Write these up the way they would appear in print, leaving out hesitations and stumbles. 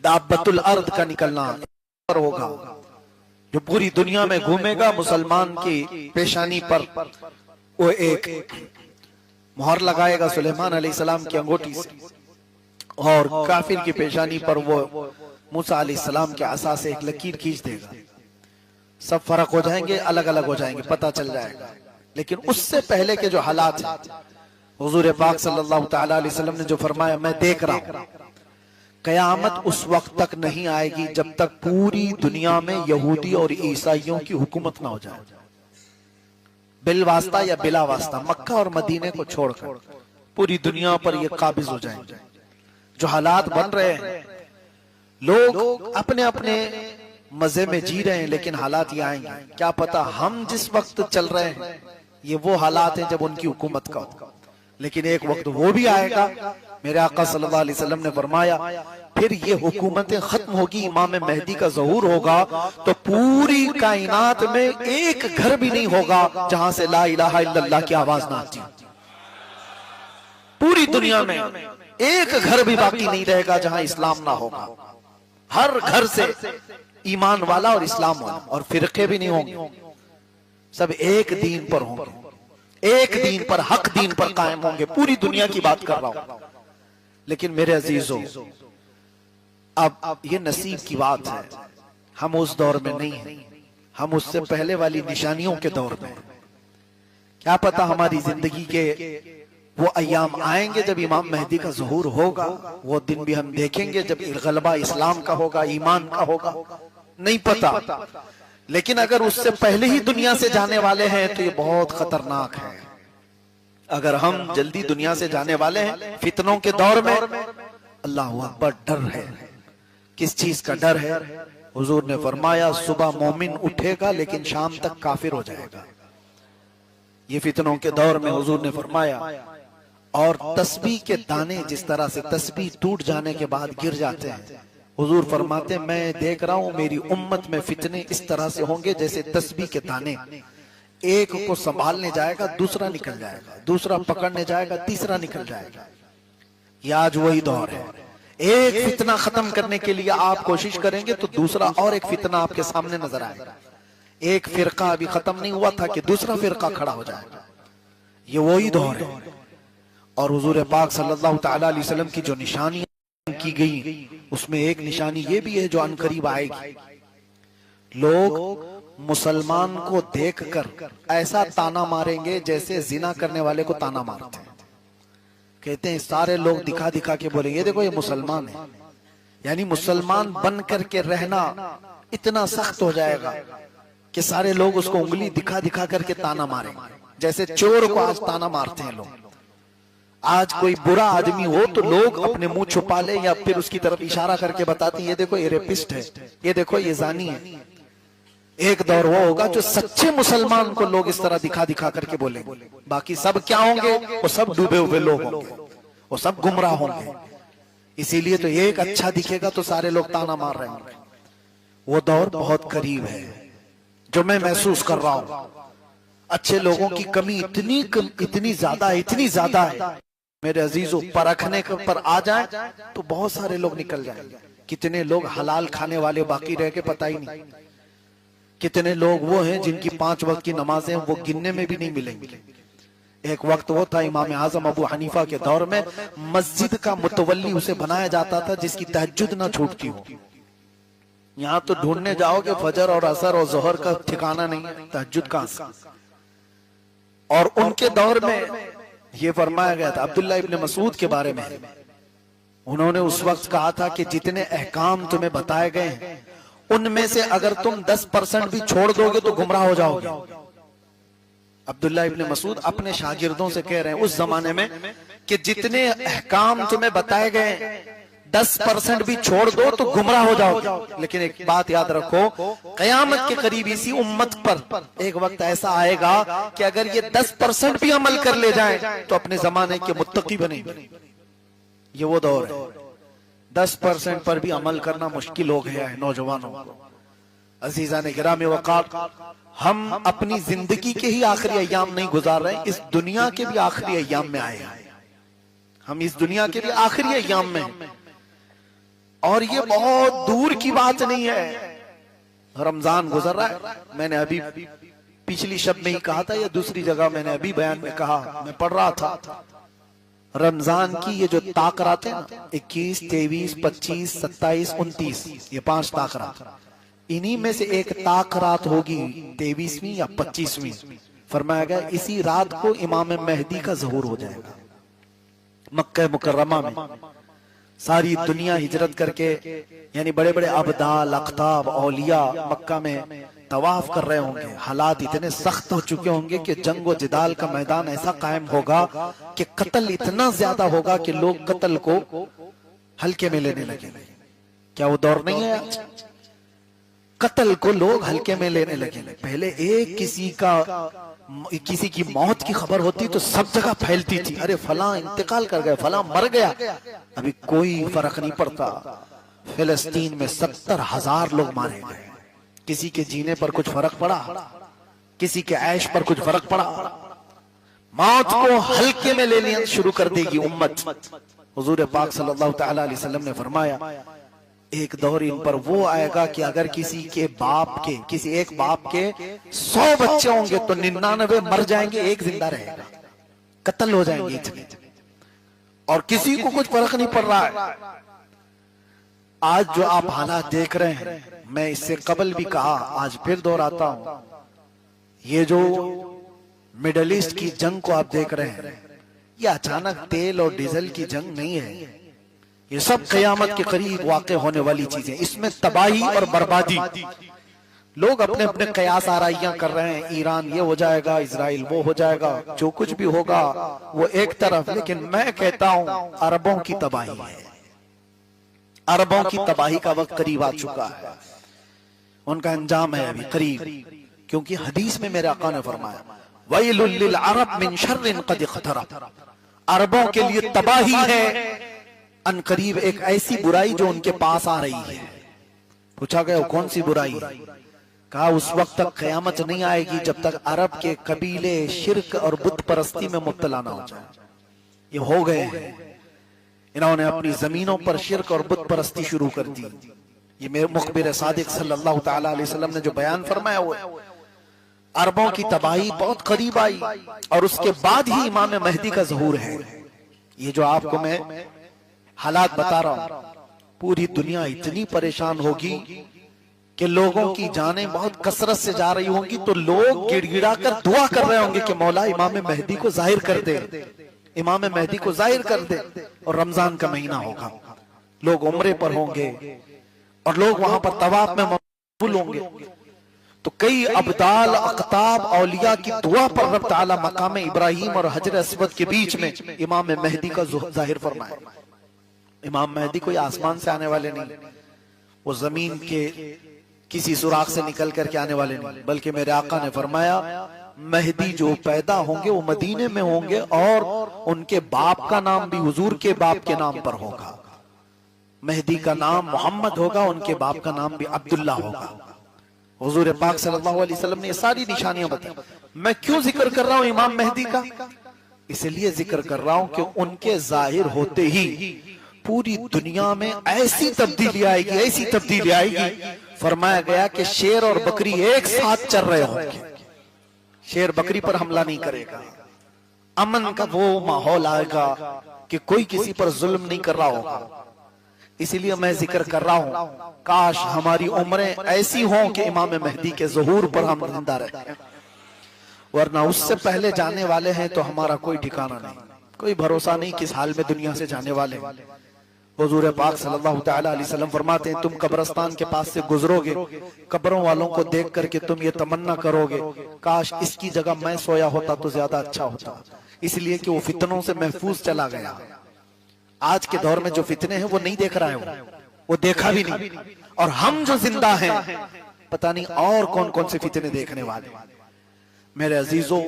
दाब्बतुल अर्द का निकलना पर होगा, जो पूरी दुनिया में घूमेगा। मुसलमान की पेशानी पर वो एक मोहर लगाएगा सुलेमान अलैहिस्सलाम की अंगूठी से, और काफिर की पेशानी पर वो मूसा अलैहिस्सलाम के असा से एक लकीर खींच देगा। सब फर्क हो जाएंगे, अलग अलग हो जाएंगे, पता चल जाएगा। लेकिन उससे पहले के जो हालात हैं, हुजूर पाक सल्लल्लाहु तआला अलैहि वसल्लम ने जो फरमाया, मैं देख रहा हूं कयामत उस वक्त तक नहीं आएगी जब तक पूरी दुनिया में यहूदी और ईसाइयों की हुकूमत ना हो जाए, बिल वास्ता या बिला वास्ता। मक्का और मदीने को छोड़कर पूरी दुनिया पर ये काबिज हो जाएंगे। जो हालात बन रहे हैं, लोग अपने अपने मजे में जी रहे हैं, लेकिन हालात ये आएंगे। क्या पता हम जिस वक्त चल रहे हैं ये वो हालात हैं जब उनकी हुकूमत का होगा, लेकिन एक वक्त वो भी आएगा। मेरे आका सल्लल्लाहु अलैहि वसल्लम ने फरमाया, फिर ये हुकूमतें खत्म होगी, इमाम मेहदी का ज़हूर होगा, तो पूरी कायनात में एक घर भी नहीं होगा जहां से ला इलाहा इल्लल्लाह की आवाज ना आती। पूरी दुनिया में एक घर भी बाकी नहीं रहेगा जहां इस्लाम ना होगा। हर घर से ईमान वाला और इस्लाम वाला, और फिरके भी नहीं होंगे, सब एक दीन पर होंगे, एक दीन पर, हक दीन पर कायम होंगे। पूरी दुनिया की बात कर रहा हूं। लेकिन मेरे अजीजों, अब ये नसीब की बात है, हम उस दौर में नहीं हैं, हम उससे पहले वाली निशानियों के दौर में। क्या पता हमारी जिंदगी के वो अय्याम आएंगे जब इमाम मेहदी का ज़हूर होगा, वो दिन भी हम देखेंगे जब गलबा इस्लाम का होगा, ईमान का होगा, नहीं पता। लेकिन अगर उससे पहले ही दुनिया से जाने वाले हैं तो ये बहुत खतरनाक है। अगर हम जल्दी दुनिया से जाने वाले हैं फितनों के दौर में, अल्लाह अकबर, डर है। किस चीज का डर है? हुजूर ने फरमाया, सुबह मोमिन उठेगा लेकिन शाम तक काफिर हो जाएगा। ये फितनों के दौर में हुजूर ने फरमाया। और तस्बीह के दाने, जिस तरह से तस्बीह टूट जाने के बाद गिर जाते हैं, हुजूर फरमाते, मैं देख रहा हूं मेरी उम्मत में फितने इस तरह से होंगे जैसे तस्बीह के दाने, एक को संभालने जाएगा दूसरा निकल जाएगा, दूसरा पकड़ने जाएगा तीसरा निकल जाएगा। ये आज वही दौर है। एक फितना खत्म करने के लिए आप कोशिश करेंगे तो दूसरा और एक फितना आपके सामने नजर आएगा। एक फिरका अभी खत्म नहीं हुआ था कि दूसरा फिरका खड़ा हो जाएगा। ये वही दौर है। और हुजूर पाक सल्लल्लाहु तआला अलैहि वसल्लम की जो निशानियां की गई, उसमें एक निशानी ये भी है जो अनकरीब आएगी। लोग मुसलमान को देखकर ऐसा ताना मारेंगे जैसे जिना करने वाले को ताना मारते हैं। कहते हैं सारे लोग दिखा दिखा के बोलेंगे, ये देखो ये मुसलमान है। यानी मुसलमान बन करके रहना इतना सख्त हो जाएगा कि सारे लोग उसको उंगली दिखा दिखा करके ताना मारेंगे, जैसे चोर को आज ताना मारते हैं लोग। आज कोई बुरा आदमी हो तो लोग अपने मुंह छुपा ले या फिर उसकी तरफ इशारा करके बताते हैं, ये देखो ये रेपिस्ट है, ये देखो ये जानी है। एक दौर वो होगा जो सच्चे मुसलमान को लोग इस तरह दिखा दिखा करके बोलेंगे। बाकी सब क्या होंगे? वो सब डूबे हुए लोग होंगे, वो सब गुमराह होंगे। इसीलिए तो एक अच्छा दिखेगा तो सारे लोग ताना मार रहे होंगे। वो दौर बहुत करीब है जो मैं महसूस कर रहा हूं। अच्छे लोगों की कमी इतनी ज्यादा है मेरे अजीजों। परखने पर आ जाए तो बहुत सारे लोग निकल जाएंगे। कितने लोग हलाल खाने वाले बाकी रह के पता ही नहीं। कितने लोग वो हैं जिनकी 5 वक्त की नमाजें वो गिनने में भी नहीं मिलेंगी। एक वक्त वो था इमाम आजम अबू हनीफा के दौर में, मस्जिद का मुतवल्ली उसे बनाया जाता था जिसकी तहज्जुद ना छूटती हो। यहाँ तो ढूंढने जाओगे फजर और असर और जोहर का ठिकाना नहीं है, तहज्जुद का असर। और उनके दौर में ये फरमाया गया था अब्दुल्ला इब्न मसूद के बारे में। उन्होंने उस वक्त कहा था कि जितने अहकाम तुम्हें बताए गए हैं उनमें से अगर तुम 10% भी छोड़ दोगे तो गुमराह हो जाओगे। अब्दुल्ला इब्न मसूद अपने शागिर्दों से कह रहे हैं उस जमाने में कि जितने अहकाम तुम्हें बताए गए 10% भी छोड़ दो तो गुमराह हो जाओगे। लेकिन एक बात याद रखो, कयामत के करीब इसी उम्मत पर एक वक्त ऐसा आएगा कि अगर ये 10% भी अमल कर ले जाए तो अपने जमाने के मुत्तकी बनेंगे। ये वो दौर है। 10% पर भी अमल करना मुश्किल हो गया है नौजवानों को। अजीजा ने गिरामी वक़ार, हम अपनी जिंदगी के ही आखिरी अय्याम नहीं गुजार रहे, इस दुनिया के भी आखिरी अय्याम में आए हैं। हम इस दुनिया के भी आखिरी अय्याम में, और ये बहुत दूर की बात नहीं है। रमजान गुजर रहा है, मैंने अभी पिछली शब में ही कहा था या दूसरी जगह मैंने अभी बयान में कहा, मैं पढ़ रहा था रमजान की ये जो ताकरात है ना, 21, 23, 25, 27, 29, ये 5 ताकरात, इन्हीं में से एक ताकरात होगी 23वीं या 25वीं। फरमाया गया इसी रात को इमाम मेहदी का ज़हूर हो जाएगा। मक्का मुकर्रमा में सारी दुनिया हिजरत करके, यानी बड़े बड़े अबदाल, अख्ताब, औलिया मक्का में तवाफ कर रहे होंगे। हालात इतने सख्त हो चुके होंगे कि जंग व जिदाल का मैदान ऐसा कायम होगा कि कत्ल इतना ज्यादा होगा कि लोग कत्ल को हल्के में लेने लगे। क्या वो दौर नहीं है आज? कत्ल को लोग हल्के में लेने लगे। पहले एक किसी की मौत की खबर होती तो सब जगह फैलती थी, अरे फलां इंतकाल कर गए, फलां मर गया। अभी कोई फर्क नहीं पड़ता। फिलिस्तीन में 70,000 लोग मारे गए। किसी के जीने पर कुछ फर्क पड़ा? किसी के ऐश पर कुछ फर्क पड़ा? मौत को हल्के में लेनी शुरू कर देगी उम्मत। हुजूर पाक सल्लल्लाहु तआला अलैहि वसल्लम ने फरमाया एक दौर इन पर वो आएगा कि अगर किसी एक बाप के 100 बच्चे होंगे तो 99 मर जाएंगे, एक जिंदा रहेगा। कत्ल हो जाएंगे इतने, और किसी को कुछ फर्क नहीं पड़ रहा है। आज जो आप हालात देख रहे हैं, मैं इससे कबल भी कहा, आज फिर दोहराता हूं, ये जो मिडिल ईस्ट की जंग को आप देख रहे हैं, ये अचानक तेल और डीजल की जंग नहीं है। ये सब कयामत के करीब वाक़ होने वाली चीजें। इसमें तबाही और बर्बादी, लोग अपने अपने कयास आराइयां कर रहे हैं, ईरान ये हो जाएगा, इजराइल वो हो जाएगा, जो कुछ भी होगा वो एक तरफ। लेकिन मैं कहता हूं अरबों की तबाही है। अरबों की तबाही का वक्त करीब आ चुका है, उनका अंजाम है अभी करीब। क्योंकि हदीस में मेरे आका ने फरमाया वैलुल लिल अरब मिन शर्रिन कद इक़तरब, अरबों के लिए तबाही है अन करीब एक ऐसी बुराई जो उनके पास आ रही है। पूछा गया कौन सी बुराई? कहा उस वक्त तक कयामत नहीं आएगी जब तक अरब के कबीले शिर्क और बुत परस्ती में मुब्तला ना हो जाए। ये हो गए हैं, इन्होंने अपनी जमीनों पर शिर्क और बुत परस्ती शुरू कर दी। ये मेरे मुखबिर सादिक सल्लल्लाहु तआला अलैहि वसल्लम ने जो बयान फरमाया हुआ है, अरबों की तबाही बहुत करीब आई और उसके बाद ही इमाम मेहदी का ज़हूर है। ये जो आपको मैं हालात बता रहा हूं, पूरी दुनिया इतनी परेशान होगी कि लोगों की जानें बहुत कसरत से जा रही होंगी, तो लोग गिड़गिड़ा कर दुआ कर रहे होंगे कि मौला इमाम मेहदी को जाहिर कर दे, इमाम मेहदी को जाहिर कर दे। और रमजान का महीना होगा, लोग उम्रे पर होंगे और लोग वहां पर तवाफ में मशगूल होंगे। तो कई अब्दाल, अख्ताब, औलिया की दुआ पर रब ताला मकाम इब्राहिम और हजर अस्वद के बीच में इमाम मेहदी का जाहिर फरमाए। इमाम मेहदी कोई आसमान से आने वाले नहीं, वो जमीन के किसी सुराख से निकल करके आने वाले नहीं, बल्कि मेरे आका ने फरमाया मेहदी जो पैदा होंगे वो मदीने में होंगे और उनके बाप का नाम भी हुजूर के बाप के नाम पर होगा। मेहदी का नाम मोहम्मद होगा, उनके बाप का नाम भी अब्दुल्ला होगा। हुजूर पाक सल्लल्लाहु अलैहि वसल्लम ने ये सारी निशानियां बताई। मैं क्यों जिक्र कर रहा हूं इमाम मेहदी का? इसलिए जिक्र कर रहा हूं कि उनके जाहिर होते ही पूरी दुनिया में ऐसी तब्दीली आएगी, ऐसी तब्दीली आएगी। फरमाया गया कि शेर और बकरी एक साथ चल रहे होंगे, शेर बकरी पर हमला नहीं करेगा, अमन का वो माहौल आएगा कि कोई किसी पर जुल्म नहीं कर रहा होगा। इसीलिए मैं जिक्र कर रहा हूं, काश हमारी उम्रें ऐसी हों कि इमाम मेहदी के ज़हूर पर हम जिंदा रहे, वरना उससे पहले जाने वाले हैं तो हमारा कोई ठिकाना नहीं, कोई भरोसा नहीं किस हाल में दुनिया से जाने वाले। हुजूर पाक सल्लल्लाहु तआला अलैहि वसल्लम फरमाते हैं, तुम कब्रिस्तान के पास से गुजरोगे, कब्रों वालों को देख करके तुम ये तमन्ना करोगे काश इसकी जगह मैं सोया होता तो ज्यादा अच्छा होता, इसलिए कि वो फितनों से महफूज चला गया। आज के दौर में जो फितने हैं वो नहीं देख रहा है, वो देखा भी नहीं, और हम जो जिंदा हैं पता नहीं और कौन कौन से फितने देखने वाले। मेरे अजीजों,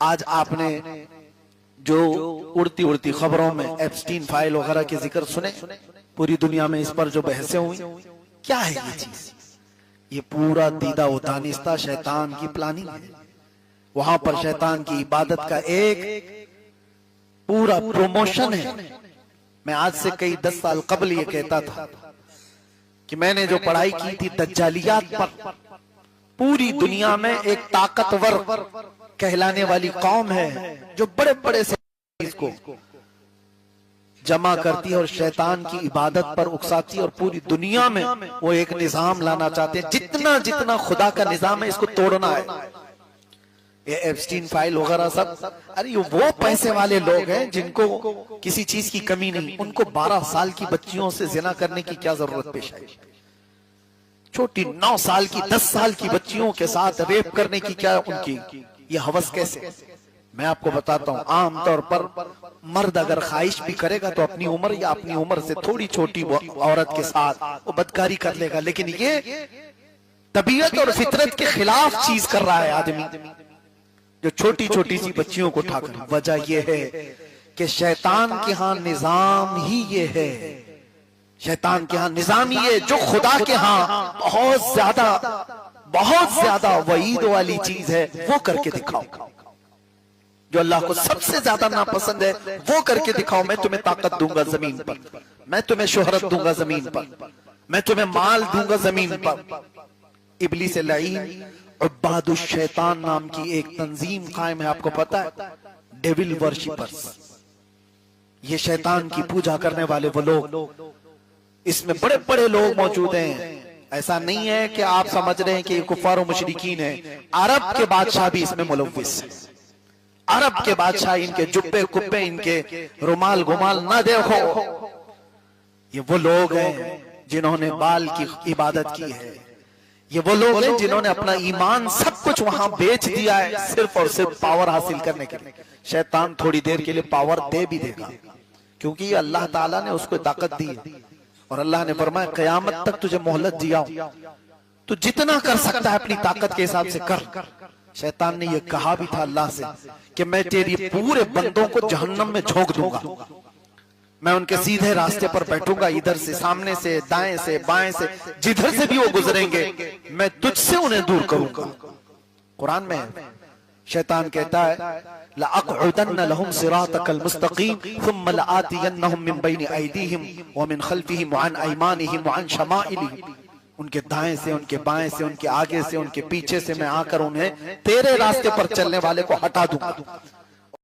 आज आपने जो उड़ती उड़ती खबरों में एप्स्टीन फाइल वगैरह के जिक्र सुने, पूरी दुनिया में इस पर जो बहसें हुई, क्या है ये चीज? ये पूरा दीदा व दानिस्ता शैतान की प्लानिंग है। वहां पर शैतान की इबादत का एक पूरा प्रमोशन है। मैं आज से कई 10 साल कबल ये कहता था कि मैंने जो पढ़ाई की थी दज्जालियात पर, पूरी दुनिया में एक ताकतवर कहलाने वाली कौम है जो बड़े बड़े से इसको जमा करती है और शैतान की इबादत पर उकसाती है, और पूरी दुनिया में वो एक निजाम लाना चाहते हैं, जितना जितना खुदा का निजाम है इसको तोड़ना है। ये एप्स्टीन फाइल वगैरह सब, अरे वो पैसे वाले लोग हैं जिनको किसी चीज की कमी नहीं, उनको 12 साल की बच्चियों से जिना करने की क्या जरूरत पेश आई? छोटी 9 साल की 10 साल की बच्चियों के साथ रेप करने की क्या उनकी ये हवस कैसे? मैं आपको बताता हूं, आमतौर पर मर्द अगर ख्वाहिश भी करेगा तो अपनी उम्र या अपनी उम्र से थोड़ी छोटी औरत के साथ वो बदकारी कर लेगा, लेकिन ये तबीयत और फितरत के खिलाफ चीज कर रहा है आदमी, जो छोटी छोटी सी बच्चियों को उठाकर। वजह यह है कि शैतान के यहाँ निजाम ही ये है, शैतान के यहाँ निजाम ही है जो खुदा के यहाँ बहुत ज्यादा वईद वाली चीज है वो करके दिखाओ। जो अल्लाह को सबसे ज्यादा नापसंद है वो करके दिखाओ। मैं तुम्हें ताकत दूंगा जमीन पर, मैं तुम्हें शोहरत दूंगा जमीन पर, मैं तुम्हें माल दूंगा जमीन पर। इब्लीस लईन उब्बादुश शैतान नाम की एक तंजीम कायम है, आपको पता है, डेविल वर्शिपर्स। ये शैतान की पूजा करने वाले वो लोग, इसमें बड़े बड़े लोग मौजूद हैं। ऐसा नहीं है कि आप समझ रहे हैं कि ये कुफार और मुशरिकीन है। अरब के बादशाह भी इसमें मुलव्विस है। अरब के बादशाह, इनके जुब्बे कुब्बे, इनके रुमाल गुमाल ना देखो, ये वो लोग हैं जिन्होंने बाल की इबादत की है। ये वो लोग हैं जिन्होंने अपना ईमान सब कुछ वहां बेच दिया है सिर्फ और सिर्फ पावर हासिल करने के लिए। शैतान थोड़ी देर के लिए पावर दे भी देगा, क्योंकि ये अल्लाह ताला ने उसको ताकत दी है, और अल्लाह ने फरमाया कयामत तक तुझे मोहलत दिया हूं, तू जितना कर सकता है अपनी ताकत के हिसाब से कर। शैतान ने यह कहा भी था अल्लाह से कि मैं तेरी पूरे बंदों को जहन्नम में झोंक दूंगा, मैं उनके सीधे रास्ते पर बैठूंगा, इधर से, सामने से, दाएं से, बाएं से, जिधर से भी वो गुजरेंगे मैं तुझसे उन्हें दूर करूंगा। कुरान में शैतान कहता है लअक़उदन्न लहुम सिरातकल मुस्तक़ीम थुम्मा लआतियन्नहुम मिन बैनि ऐदीहिम व मिन खल्फिहिम व अन अयमानिहिम व अन शमाइलिहिम। उनके दाएं से, उनके बाएं से, उनके आगे से, उनके पीछे से मैं आकर उन्हें तेरे रास्ते पर चलने वाले को हटा दूंगा।